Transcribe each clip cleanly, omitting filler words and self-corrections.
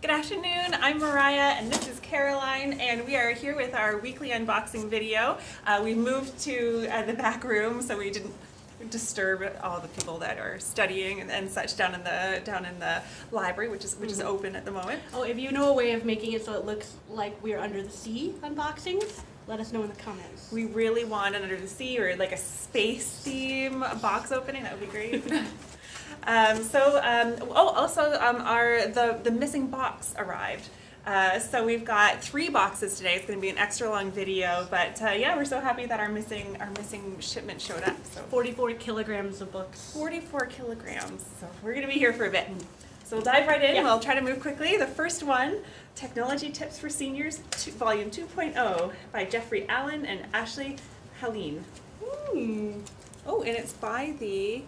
Good afternoon, I'm Mariah and this is Caroline, and we are here with our weekly unboxing video. We moved to the back room so we didn't disturb all the people that are studying and such down in the library, which is open at the moment. Oh, if you know a way of making it so it looks like we're under the sea unboxings, let us know in the comments. We really want an under the sea or like a space theme box opening. That would be great. The missing box arrived. So we've got 3 boxes today. It's going to be an extra long video, but yeah, we're so happy that our missing shipment showed up. So 44 kilograms of books. 44 kilograms. So we're going to be here for a bit. So we'll dive right in. Yeah. We'll try to move quickly. The first one, Technology Tips for Seniors, Volume 2.0 by Jeffrey Allen and Ashley Helene. Oh, and it's by the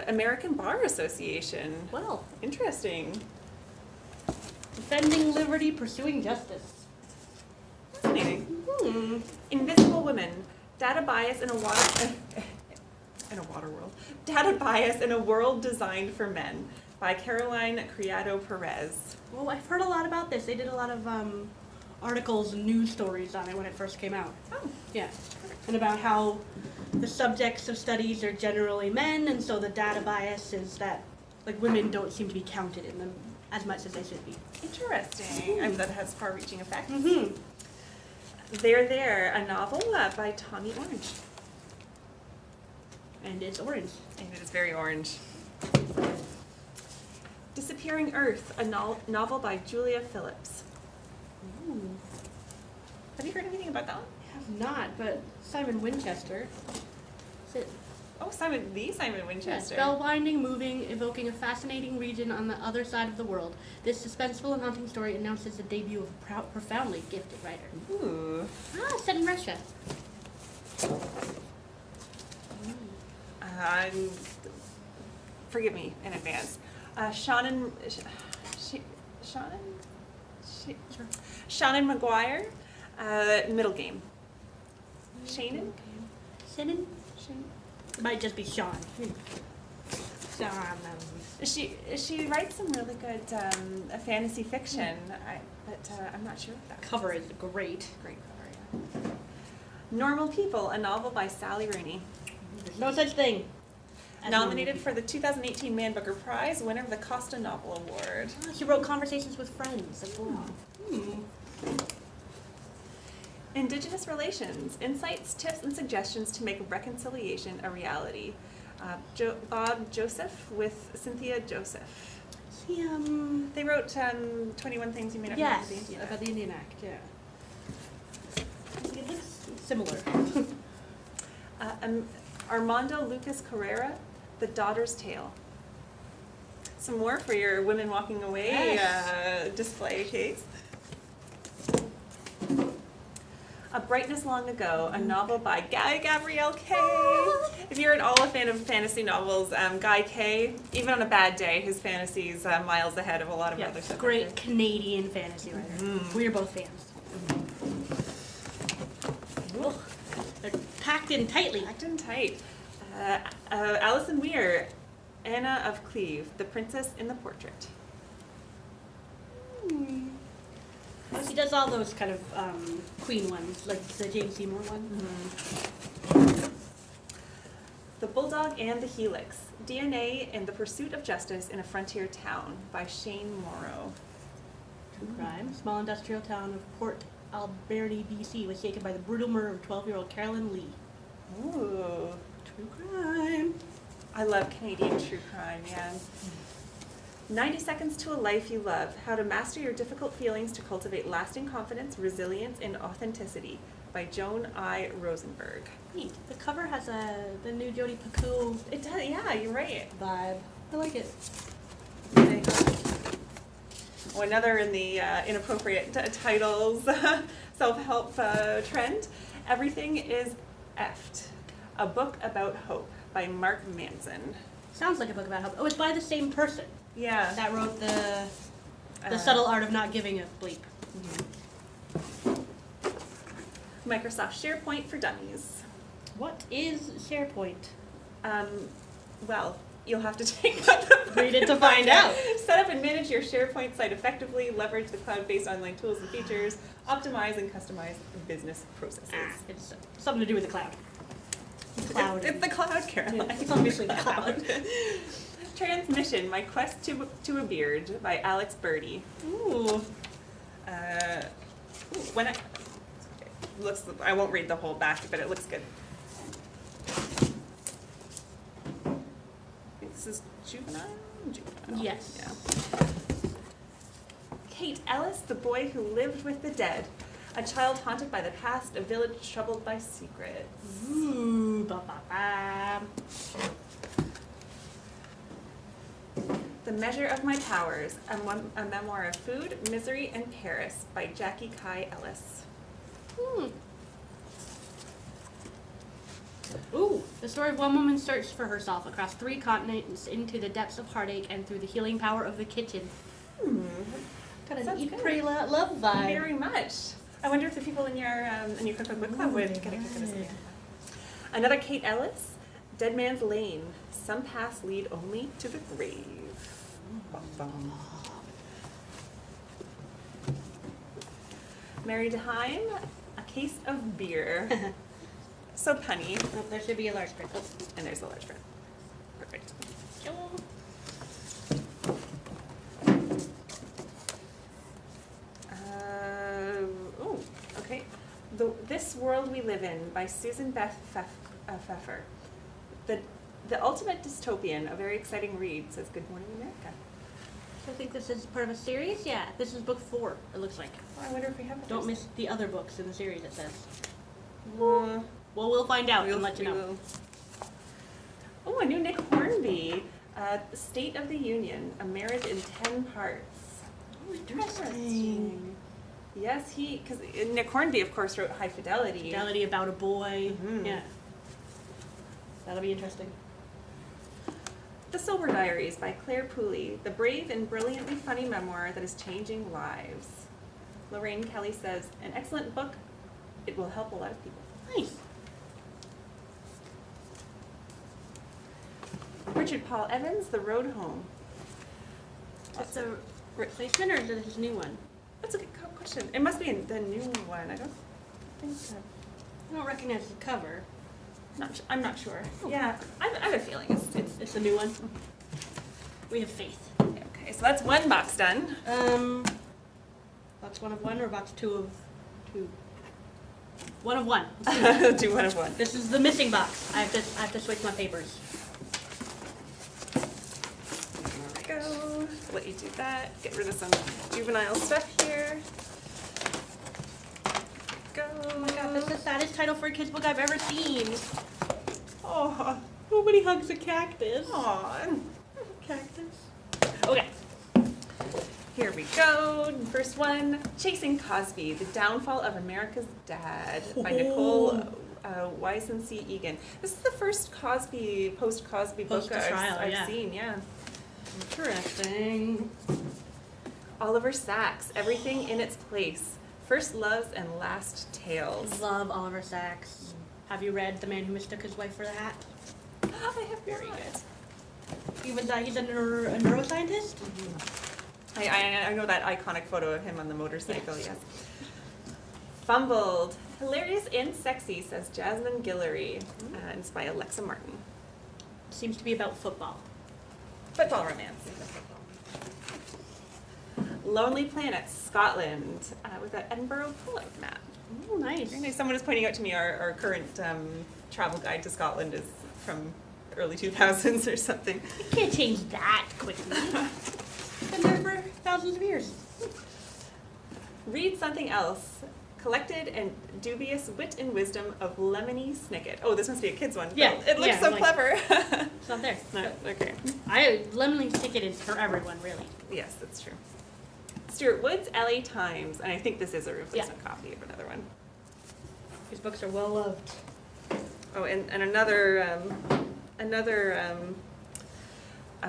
American Bar Association. Well, interesting. Defending liberty, pursuing justice. Fascinating. Invisible Women: Data Bias in a water world. Data Bias in a World Designed for Men by Caroline Criado Perez. Well, I've heard a lot about this. They did a lot of articles and news stories on it when it first came out. Oh, yeah. And about how the subjects of studies are generally men, and so the data bias is that like women don't seem to be counted in them as much as they should be. Interesting. I mean, that has far-reaching effects. There, a novel by Tommy Orange. And it's orange. And it is very orange. Disappearing Earth, a novel by Julia Phillips. Ooh. Have you heard anything about that one? I have not, but Simon Winchester. Is it? Oh, Simon Winchester. Yeah, spellbinding, moving, evoking a fascinating region on the other side of the world. This suspenseful and haunting story announces the debut of a profoundly gifted writer. Ooh. Set in Russia. Forgive me in advance. Shannon McGuire, Middle Game. Shannon? Shannon? It might just be Sean. She writes some really good fantasy fiction, but I'm not sure if that cover is great. Great cover, yeah. Normal People, a novel by Sally Rooney. There's no such thing. Nominated for the 2018 Man Booker Prize, winner of the Costa Novel Award. She wrote Conversations with Friends as well. Indigenous Relations: Insights, Tips, and Suggestions to Make Reconciliation a Reality. Bob Joseph with Cynthia Joseph. They wrote 21 Things You May Not Know About the Indian Act, yeah. It looks similar. Armando Lucas Carrera, The Daughter's Tale. Some more for your Women Walking Away display case. A Brightness Long Ago, a novel by Guy Gabriel Kay. If you're at all a fan of fantasy novels, Guy Kay, even on a bad day, his fantasy's miles ahead of a lot of other stuff. Great Canadian fantasy writer. We are both fans. They're packed in tightly. Packed in tight. Alison Weir, Anna of Cleve, The Princess in the Portrait. Well, she does all those kind of queen ones, like the James Seymour one. The Bulldog and the Helix, DNA and the Pursuit of Justice in a Frontier Town by Shane Morrow. True crime. Small industrial town of Port Alberni, BC was shaken by the brutal murder of 12-year-old Carolyn Lee. Ooh. True crime. I love Canadian true crime, yeah. 90 Seconds to a Life You Love: How to Master Your Difficult Feelings to Cultivate Lasting Confidence, Resilience, and Authenticity by Joan I. Rosenberg. Neat. The cover has the new Jodi Picoult. It does, yeah, you're right. Vibe. I like it. Oh, another in the inappropriate titles self-help trend. Everything is Effed, a book about hope by Mark Manson. Sounds like a book about hope. Oh, it's by the same person. Yeah. That wrote the Subtle Art of Not Giving a Bleep. Microsoft SharePoint for Dummies. What is SharePoint? Well, You'll have to take out the book Read it to find out. Set up and manage your SharePoint site effectively, leverage the cloud-based online tools and features, optimize and customize business processes. It's something to do with the cloud. Cloud. It's the cloud, Caroline. It's obviously the cloud. Transmission, My Quest to a Beard by Alex Birdie. Ooh. When I won't read the whole back, but it looks good. This is juvenile? Yes. Yeah. Kate Ellis, The Boy Who Lived with the Dead. A child haunted by the past, a village troubled by secrets. Ooh, ba ba ba. The Measure of My Powers, a memoir of food, misery, and Paris by Jackie Kai Ellis. Ooh, the story of one woman's search for herself across 3 continents into the depths of heartache and through the healing power of the kitchen. Kind of Sounds eat, good. pray, love vibe. Very much. I wonder if the people in your cookbook book club would get a kick out of something. Another Kate Ellis, Dead Man's Lane. Some paths lead only to the grave. Bum, bum. Mary DeHime, A Case of Beer. So punny. Oh, there should be a large print. Oh. And there's a large print. Perfect. Okay. This World We Live In by Susan Beth Pfeffer. The ultimate dystopian, a very exciting read, says Good Morning America. I think this is part of a series? Yeah, this is book 4, it looks like. Oh, I wonder if we have. Don't miss the other books in the series, it says. Well, we'll find out and let you know. Will. Oh, a new Nick Hornby, State of the Union, A Marriage in 10 Parts. Oh, interesting. Yes, because Nick Hornby, of course, wrote High Fidelity. Fidelity about a boy. Mm-hmm. Yeah. That'll be interesting. The Sober Diaries by Claire Pooley, the brave and brilliantly funny memoir that is changing lives. Lorraine Kelly says, an excellent book. It will help a lot of people. Nice. Richard Paul Evans, The Road Home. That's a replacement or is it his new one? That's a good question. It must be the new one. I don't think so. I don't recognize the cover. I'm not sure. Yeah, I have a feeling It's a new one. We have faith. Okay, so that's one box done. Box 1 of 1 or box 2 of 2? 1 of 1. Do 1 of 1. This is the missing box. I have to switch my papers. There we go. Let you do that. Get rid of some juvenile stuff here. Go. Oh my god, that's the saddest title for a kid's book I've ever seen. Oh. Nobody hugs a cactus. Aw. Cactus. Okay. Here we go. First one, Chasing Cosby, The Downfall of America's Dad by Nicole Wyson C. Egan. This is the first post-Cosby book I've seen, yeah. Interesting. Oliver Sacks, Everything in Its Place, First Loves and Last Tales. Love Oliver Sacks. Have you read The Man Who Mistook His Wife for the Hat? I have very good. Even though he's a neuroscientist? Mm-hmm. I know that iconic photo of him on the motorcycle, yes. Fumbled, Hilarious and Sexy, says Jasmine Guillory, and it's by Alexa Martin. Seems to be about football. Football romance. Lonely Planets, Scotland, with an Edinburgh pull-out map. Oh, nice. Very nice. Someone is pointing out to me our current travel guide to Scotland is from early 2000s or something. You can't change that quickly. Been there for thousands of years. Read Something Else, Collected and Dubious Wit and Wisdom of Lemony Snicket. Oh, this must be a kid's one. Yeah. It looks so clever. It's not there. No, okay. Lemony Snicket is for everyone, really. Yes, that's true. Stuart Wood's LA Times, and I think this is a replacement copy of another one. His books are well loved. Oh, and another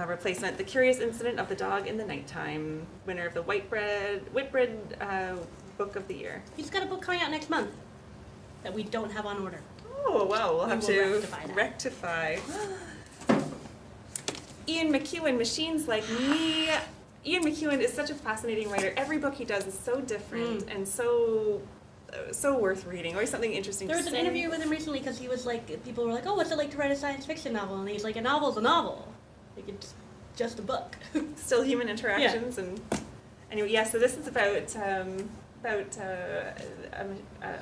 replacement, The Curious Incident of the Dog in the Nighttime, winner of the Whitbread Book of the Year. He's got a book coming out next month that we don't have on order. Oh, wow, we'll have to rectify that. rectify. Ian McEwan, Machines Like Me. Ian McEwan is such a fascinating writer. Every book he does is so different and so worth reading. Always something interesting There to was say. an interview with him recently because he was like, people were like, oh, what's it like to write a science fiction novel? And he's like, a novel's a novel. Like, it's just a book. Still human interactions and anyway, yeah. So this is about a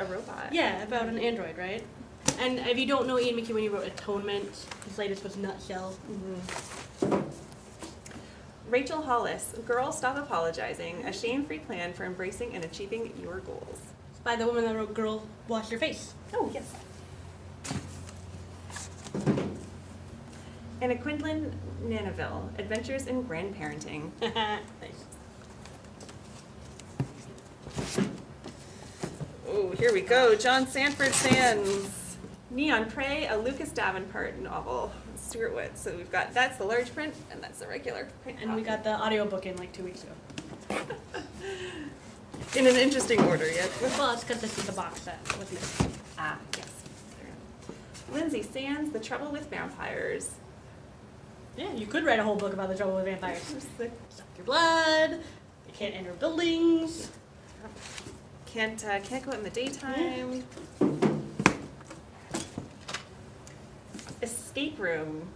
robot. Yeah, about an android, right? And if you don't know Ian McEwan, he wrote Atonement. His latest was Nutshell. Rachel Hollis, Girl, Stop Apologizing, a shame-free plan for embracing and achieving your goals. It's by the woman that wrote Girl, Wash Your Face. Oh, yes. Anna Quindlen Nanaville, Adventures in Grandparenting. Nice. Oh, here we go. John Sanford Sands. Neon Prey, a Lucas Davenport novel. Stuart Wood. So we've got, that's the large print, and that's the regular print. And we got the audiobook in like 2 weeks ago. In an interesting order, yes. Well, it's because this is the box set with me. Ah, yes. Lindsay Sands, The Trouble with Vampires. Yeah, you could write a whole book about the trouble with vampires. The- Suck your blood. You can't enter buildings. Can't go out in the daytime. Escape Room.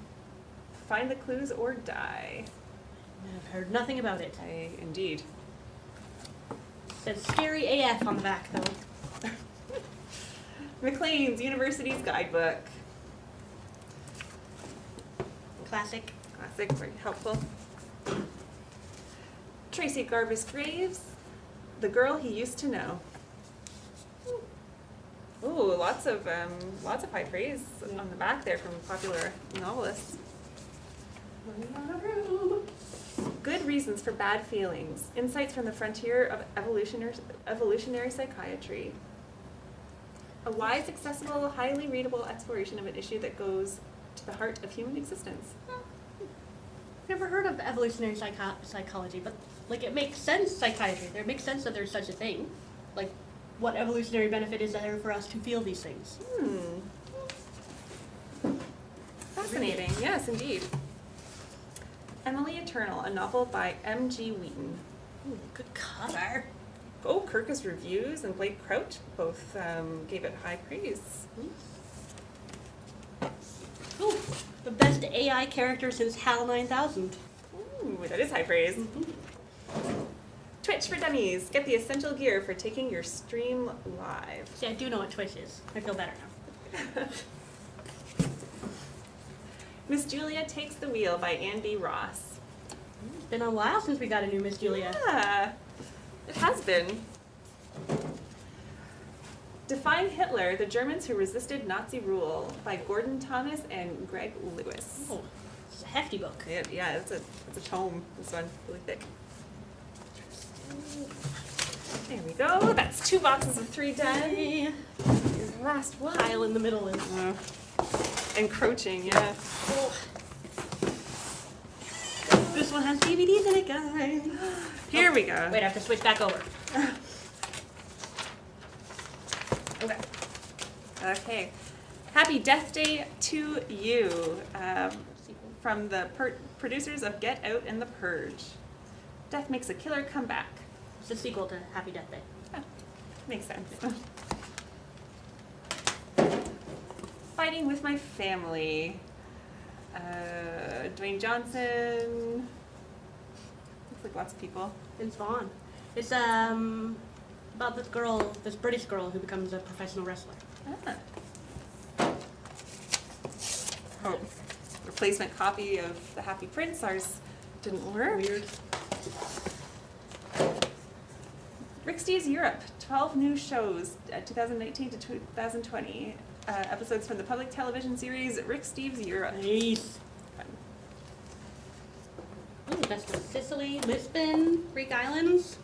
Find the clues or die. I've heard nothing about it. Indeed. Says scary AF on the back, though. Maclean's University's Guidebook. Classic. Classic, very helpful. Tracy Garbus Graves, The Girl He Used to Know. Ooh, lots of high praise on the back there from popular novelists. Running out of room. Good Reasons for Bad Feelings. Insights from the Frontier of Evolutionary Psychiatry. A wise, accessible, highly readable exploration of an issue that goes to the heart of human existence. Never heard of evolutionary psychology, but like it makes sense. Psychiatry. It makes sense that there's such a thing. Like, what evolutionary benefit is there for us to feel these things? Fascinating. Yes, indeed. Emily Eternal, a novel by M.G. Wheaton. Ooh, good cover. Oh, Kirkus Reviews and Blake Crouch both gave it high praise. Ooh, the best AI character since HAL 9000. Ooh, that is high praise. Twitch for Dummies. Get the essential gear for taking your stream live. See, I do know what Twitch is. I feel better now. Miss Julia Takes the Wheel by Ann B. Ross. It's been a while since we got a new Miss Julia. Yeah, it has been. Define Hitler, The Germans Who Resisted Nazi Rule by Gordon Thomas and Greg Lewis. Oh, it's a hefty book. Yeah, it's a tome, this one, really thick. There we go, that's 2 boxes of 3 done. Yay. Your last one. Pile in the middle is... Encroaching, yeah. Oh. This one has DVDs in it, guys. Here we go. Wait, I have to switch back over. Okay. Happy Death Day to You. From the producers of Get Out and The Purge. Death makes a killer comeback. It's a sequel to Happy Death Day. Oh, makes sense. Fighting with My Family. Dwayne Johnson. Looks like lots of people. Vince Vaughn. It's about this girl, this British girl who becomes a professional wrestler. Oh, replacement copy of The Happy Prince. Ours didn't work. Weird. Rick Steves Europe. 12 new shows, 2019 to 2020. Episodes from the public television series Rick Steves Europe. Nice. Ooh, Best of Sicily, Lisbon, Greek Islands.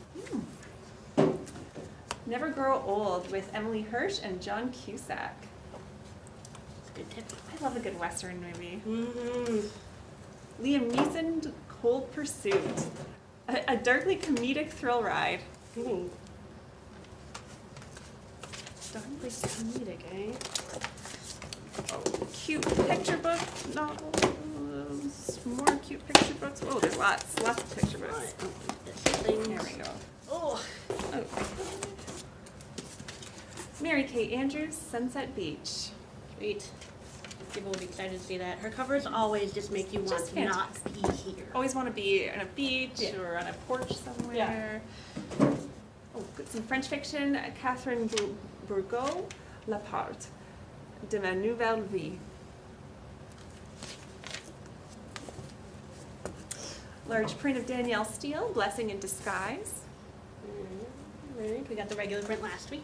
Never Grow Old with Emily Hirsch and John Cusack. That's a good tip. I love a good Western movie. Mm-hmm. Liam Neeson, Cold Pursuit. A darkly comedic thrill ride. Ooh. Darkly comedic, eh? Oh, cute picture book novels. more cute picture books. Oh, there's lots of picture books. Alright, this thing. There we go. Oh. Oh. Mary Kay Andrews, Sunset Beach. Sweet. People will be excited to see that. Her covers always just make you want Just to not be here. Always want to be on a beach or on a porch somewhere. Oh, got some French fiction. Catherine Bourgault, La Part, de ma nouvelle vie. Large print of Danielle Steele, Blessing in Disguise. Right. We got the regular print last week.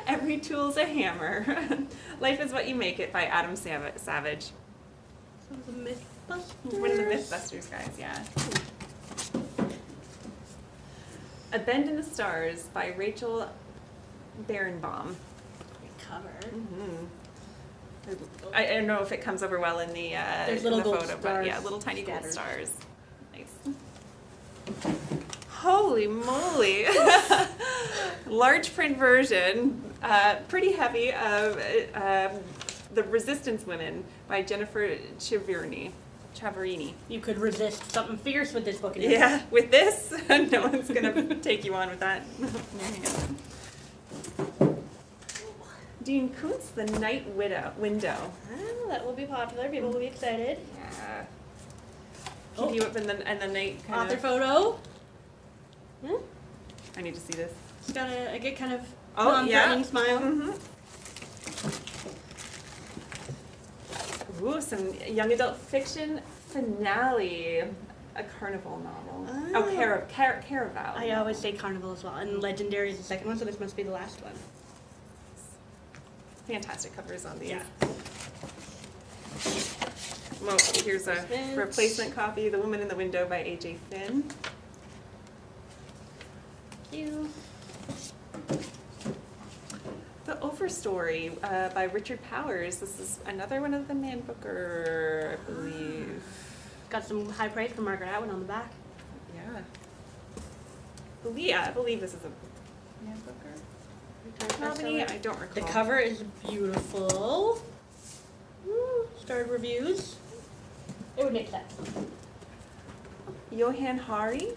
Every Tool's a Hammer. Life is What You Make It by Adam Savage. So the Mythbusters. One of the Mythbusters guys, yeah. A Bend in the Stars by Rachel Barenbaum. Great cover. Mm-hmm. I don't know if it comes over well in the, There's in little the gold photo, but stars yeah, little tiny gold scattered. stars. Nice. Holy moly! Large print version, pretty heavy, of The Resistance Women by Jennifer Ciavarini. You could resist something fierce with this book. In Yeah, with this, no one's gonna take you on with that. Dean Koontz, The Night Window. Oh, that will be popular. People will be excited. Yeah. Oh. Keep you up in the night kind Author of. photo. Hmm? I need to see this. It's got a good kind of Oh, non-threatening yeah. smile. Mm-hmm. Ooh, some young adult fiction. Finale, a Carnival novel. Oh. Caraval. I always say Carnival as well, and Legendary is the second one, so this must be the last one. Fantastic covers on these. Yeah. Well, here's a Replacement. replacement copy, The Woman in the Window by A.J. Finn. Thank you. The Overstory by Richard Powers. This is another one of the Man Booker, I believe. Got some high praise from Margaret Atwood on the back. Yeah. I believe this is a Man Booker nominee. I don't recall. The cover is beautiful. Woo, starred reviews. It would make sense. Johann Hari,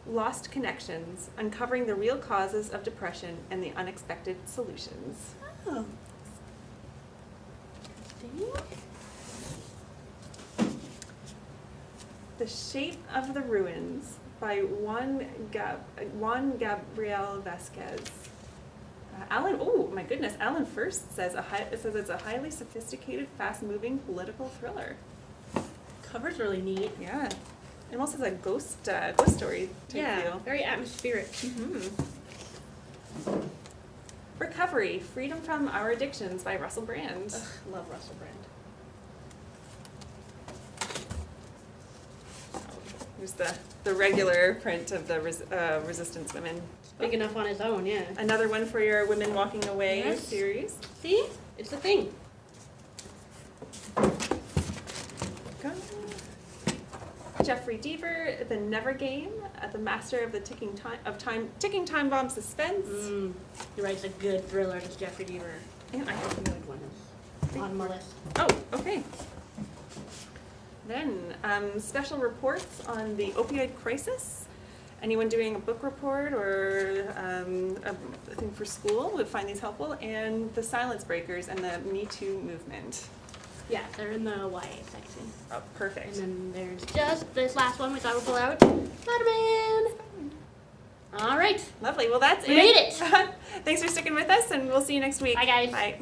Lost Connections, Uncovering the Real Causes of Depression and the Unexpected Solutions. Oh. See? The Shape of the Ruins by Juan Gabriel Vasquez. Alan, oh my goodness, Alan First says it says it's a highly sophisticated, fast-moving political thriller. Cover's really neat. Yeah, it almost has a ghost story type Yeah, feel. very atmospheric. Mm-hmm. Recovery, Freedom from Our Addictions by Russell Brand. Ugh, love Russell Brand. Here's the regular print of the Resistance Women. Big enough on his own, yeah. Another one for your Women Walking Away Yes. series. See? It's a thing. Jeffrey Deaver, The Never Game, the master of the ticking time bomb suspense. He writes a good thriller, does Jeffrey Deaver. And I A good one is on my list. Oh, okay. Then, special reports on the opioid crisis. Anyone doing a book report or a thing for school would find these helpful. And the Silence Breakers and the Me Too movement. Yeah, they're in the YA section. Oh, perfect. And then there's just this last one, which I will pull out. Spider-Man! All right. Lovely. Well, that's We it. made it. Thanks for sticking with us, and we'll see you next week. Bye, guys. Bye.